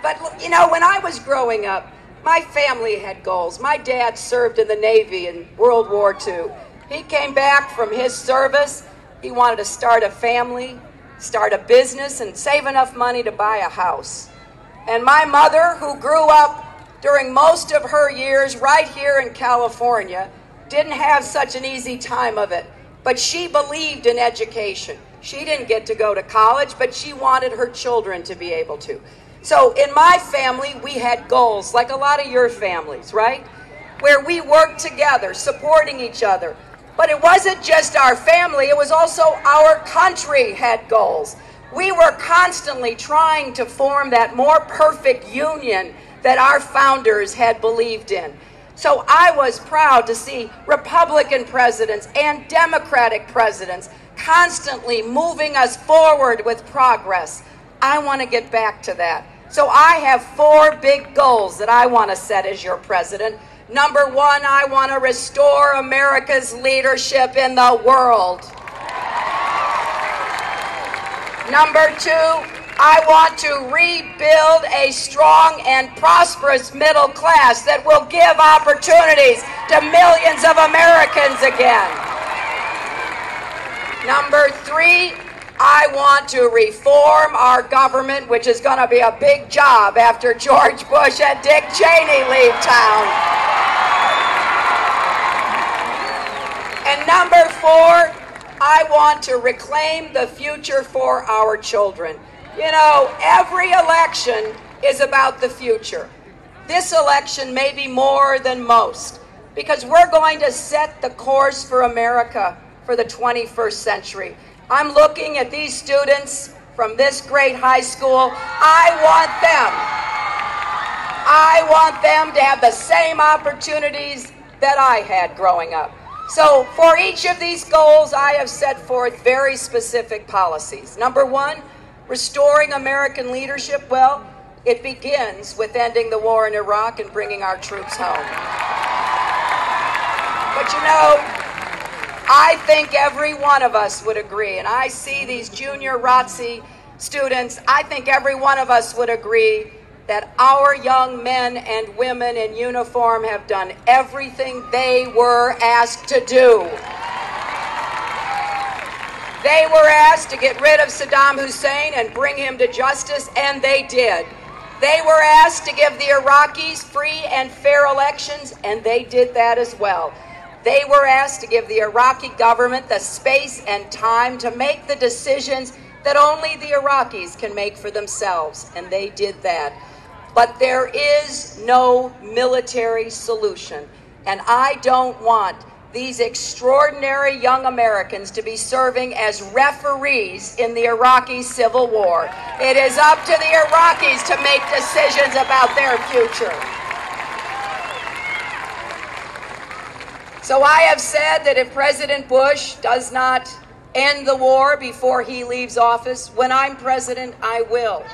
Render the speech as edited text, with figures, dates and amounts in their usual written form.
But, you know, when I was growing up, my family had goals. My dad served in the Navy in World War II. He came back from his service. He wanted to start a family, start a business, and save enough money to buy a house. And my mother, who grew up during most of her years right here in California, didn't have such an easy time of it. But she believed in education. She didn't get to go to college, but she wanted her children to be able to. So in my family, we had goals, like a lot of your families, right? Where we worked together, supporting each other. But it wasn't just our family, it was also our country had goals. We were constantly trying to form that more perfect union that our founders had believed in. So I was proud to see Republican presidents and Democratic presidents constantly moving us forward with progress. I want to get back to that. So I have 4 big goals that I want to set as your president. Number 1, I want to restore America's leadership in the world. Number 2, I want to rebuild a strong and prosperous middle class that will give opportunities to millions of Americans again. Number 3, I want to reform our government, which is going to be a big job after George Bush and Dick Cheney leave town. And number 4, I want to reclaim the future for our children. You know, every election is about the future. This election may be more than most, because we're going to set the course for America for the 21st century. I'm looking at these students from this great high school. I want them to have the same opportunities that I had growing up. So for each of these goals, I have set forth very specific policies. Number 1, restoring American leadership. Well, it begins with ending the war in Iraq and bringing our troops home. But you know, I think every one of us would agree, and I see these junior ROTC students, I think every one of us would agree that our young men and women in uniform have done everything they were asked to do. They were asked to get rid of Saddam Hussein and bring him to justice, and they did. They were asked to give the Iraqis free and fair elections, and they did that as well. They were asked to give the Iraqi government the space and time to make the decisions that only the Iraqis can make for themselves, and they did that. But there is no military solution, and I don't want these extraordinary young Americans to be serving as referees in the Iraqi civil war. It is up to the Iraqis to make decisions about their future. So I have said that if President Bush does not end the war before he leaves office, when I'm president, I will.